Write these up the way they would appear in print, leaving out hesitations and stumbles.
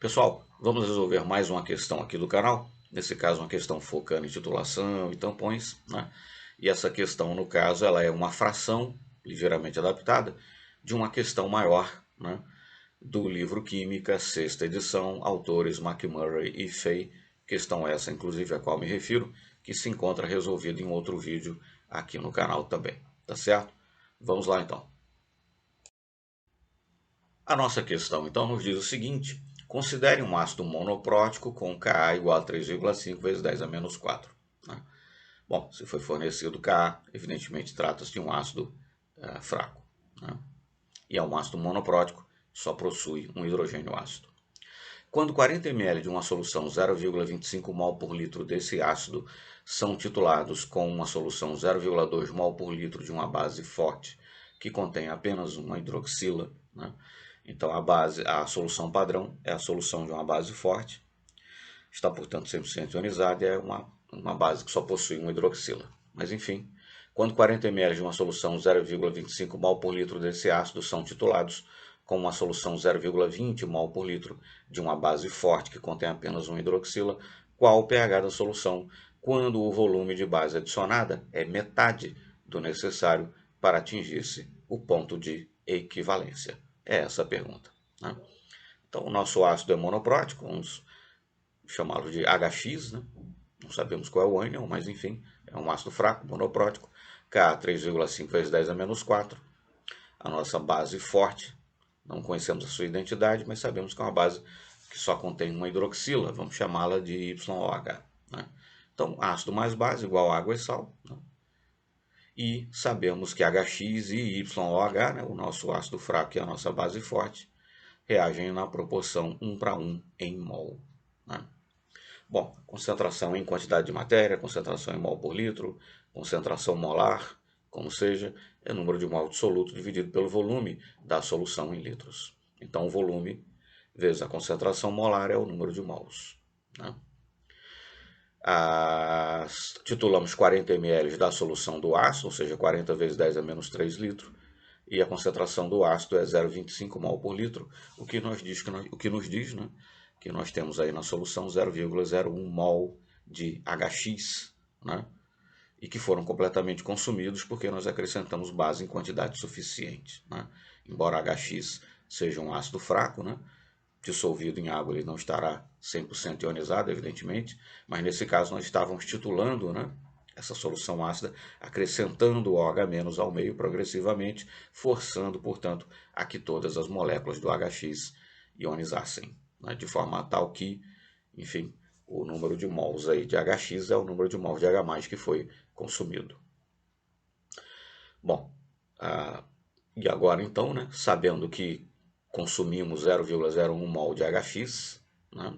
Pessoal, vamos resolver mais uma questão aqui do canal. Nesse caso, uma questão focando em titulação e tampões, né? E essa questão, no caso, ela é uma fração ligeiramente adaptada de uma questão maior, né? Do livro Química, sexta edição, autores McMurray e Fay, questão essa, inclusive, a qual me refiro, que se encontra resolvida em outro vídeo aqui no canal também, tá certo? Vamos lá, então. A nossa questão, então, nos diz o seguinte: considere um ácido monoprótico com Ka igual a 3,5 vezes 10 a menos 4. Né? Bom, se foi fornecido Ka, evidentemente trata-se de um ácido fraco. Né? E é um ácido monoprótico, só possui um hidrogênio ácido. Quando 40 ml de uma solução 0,25 mol por litro desse ácido são titulados com uma solução 0,2 mol por litro de uma base forte, que contém apenas uma hidroxila, né? Então a solução padrão é a solução de uma base forte, está portanto 100% ionizada e é uma base que só possui uma hidroxila. Mas enfim, quando 40 ml de uma solução 0,25 mol por litro desse ácido são titulados com uma solução 0,20 mol por litro de uma base forte que contém apenas uma hidroxila, qual o pH da solução quando o volume de base adicionada é metade do necessário para atingir-se o ponto de equivalência? É essa a pergunta, né? Então, o nosso ácido é monoprótico, vamos chamá-lo de HX, né? Não sabemos qual é o ânion, mas enfim, é um ácido fraco, monoprótico, Ka 3,5 vezes 10 a menos 4. A nossa base forte, não conhecemos a sua identidade, mas sabemos que é uma base que só contém uma hidroxila, vamos chamá-la de YOH. Né? Então, ácido mais base igual água e sal. Né? E sabemos que HX e YOH, né, o nosso ácido fraco e a nossa base forte, reagem na proporção 1:1 em mol. Né? Bom, concentração em quantidade de matéria, concentração em mol por litro, concentração molar, como seja, é o número de mol dissoluto dividido pelo volume da solução em litros. Então, o volume vezes a concentração molar é o número de mols. Né? Titulamos 40 ml da solução do ácido, ou seja, 40 vezes 10 a menos 3 litros, e a concentração do ácido é 0,25 mol por litro, o que nos diz, né, que nós temos aí na solução 0,01 mol de HX, né, e que foram completamente consumidos porque nós acrescentamos base em quantidade suficiente. Né. Embora HX seja um ácido fraco, né, dissolvido em água ele não estará 100% ionizado, evidentemente, mas nesse caso nós estávamos titulando, né, essa solução ácida, acrescentando o OH- ao meio progressivamente, forçando, portanto, a que todas as moléculas do HX ionizassem, né, de forma tal que, enfim, o número de mols aí de HX é o número de mols de H+, que foi consumido. Bom, e agora então, né, sabendo que consumimos 0,01 mol de HX, né,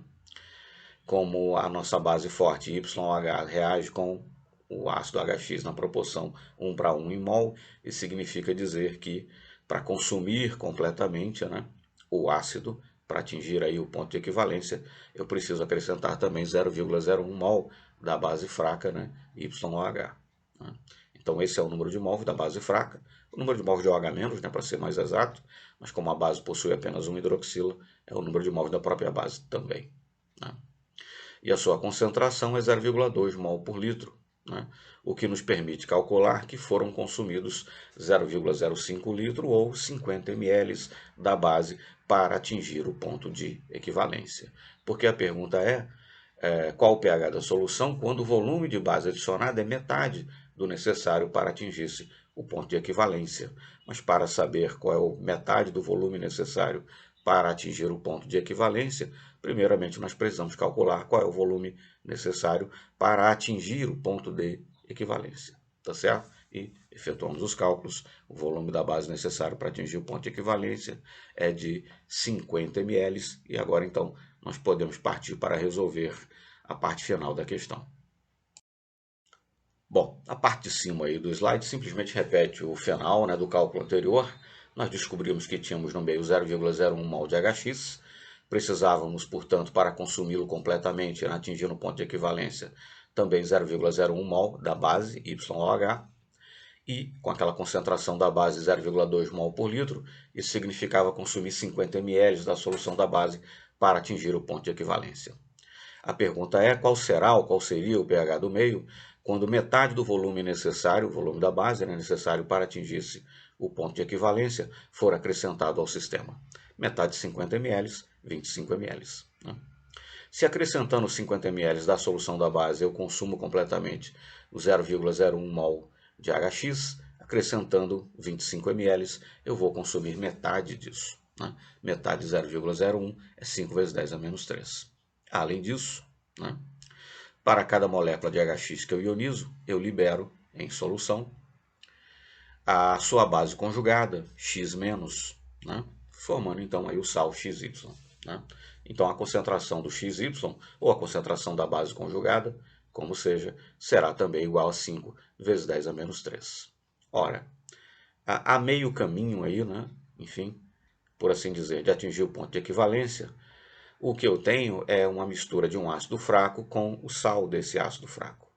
como a nossa base forte YH reage com o ácido HX na proporção 1:1 em mol, isso significa dizer que para consumir completamente, né, o ácido, para atingir aí o ponto de equivalência, eu preciso acrescentar também 0,01 mol da base fraca, né, YOH. Né? Então esse é o número de mol da base fraca, o número de mol de OH-, né, para ser mais exato, mas como a base possui apenas uma hidroxila, é o número de mol da própria base também. Né? E a sua concentração é 0,2 mol por litro, né? O que nos permite calcular que foram consumidos 0,05 litro ou 50 ml da base para atingir o ponto de equivalência. Porque a pergunta qual o pH da solução quando o volume de base adicionada é metade do necessário para atingir-se o ponto de equivalência. Mas para saber qual é a metade do volume necessário para atingir o ponto de equivalência, primeiramente nós precisamos calcular qual é o volume necessário para atingir o ponto de equivalência, tá certo? E efetuamos os cálculos, o volume da base necessário para atingir o ponto de equivalência é de 50 ml, e agora então nós podemos partir para resolver a parte final da questão. Bom, a parte de cima aí do slide simplesmente repete o final, né, do cálculo anterior. Nós descobrimos que tínhamos no meio 0,01 mol de HX, precisávamos, portanto, para consumi-lo completamente, atingindo o ponto de equivalência, também 0,01 mol da base YOH, E com aquela concentração da base 0,2 mol por litro, isso significava consumir 50 ml da solução da base para atingir o ponto de equivalência. A pergunta é qual será ou qual seria o pH do meio quando metade do volume necessário, o volume da base, necessário para atingir-se o ponto de equivalência, for acrescentado ao sistema. Metade de 50 ml, 25 ml. Se acrescentando 50 ml da solução da base eu consumo completamente o 0,01 mol de HX, acrescentando 25 ml, eu vou consumir metade disso. Metade de 0,01 é 5 vezes 10 a menos 3. Além disso, para cada molécula de HX que eu ionizo, eu libero em solução a sua base conjugada, X-, formando então aí o sal XY. Então a concentração do XY, ou a concentração da base conjugada, como seja, será também igual a 5 vezes 10 a menos 3. Ora, a meio caminho aí, enfim, por assim dizer, de atingir o ponto de equivalência, o que eu tenho é uma mistura de um ácido fraco com o sal desse ácido fraco.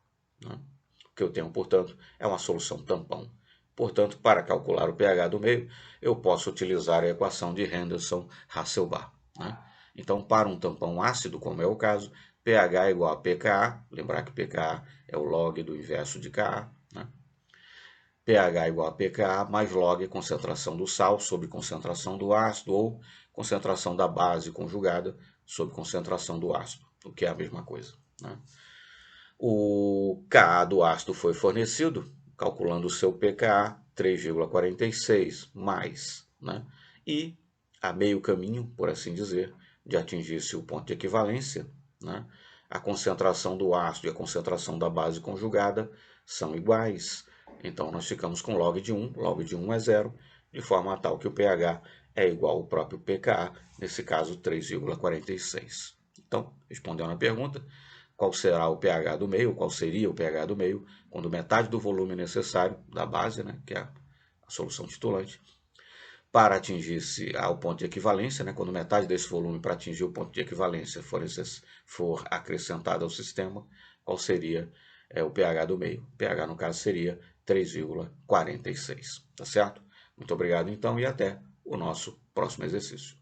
O que eu tenho, portanto, é uma solução tampão. Portanto, para calcular o pH do meio, eu posso utilizar a equação de Henderson-Hasselbalch. Então, para um tampão ácido, como é o caso, pH é igual a pKa, lembrar que pKa é o log do inverso de Ka, pH é igual a pKa mais log concentração do sal sobre concentração do ácido, ou concentração da base conjugada sobre concentração do ácido, o que é a mesma coisa. O Ka do ácido foi fornecido, calculando o seu pKa, 3,46 mais, e a meio caminho, por assim dizer, de atingir-se o ponto de equivalência, a concentração do ácido e a concentração da base conjugada são iguais. Então, nós ficamos com log de 1 é 0, de forma tal que o pH é igual ao próprio pKa, nesse caso 3,46. Então, respondendo à pergunta, qual será o pH do meio, qual seria o pH do meio, quando metade do volume necessário da base, que é a solução titulante, para atingir-se ao ponto de equivalência, quando metade desse volume para atingir o ponto de equivalência for acrescentado ao sistema, qual seria o pH do meio? O pH, no caso, seria 3,46. Tá certo? Muito obrigado, então, e até o nosso próximo exercício.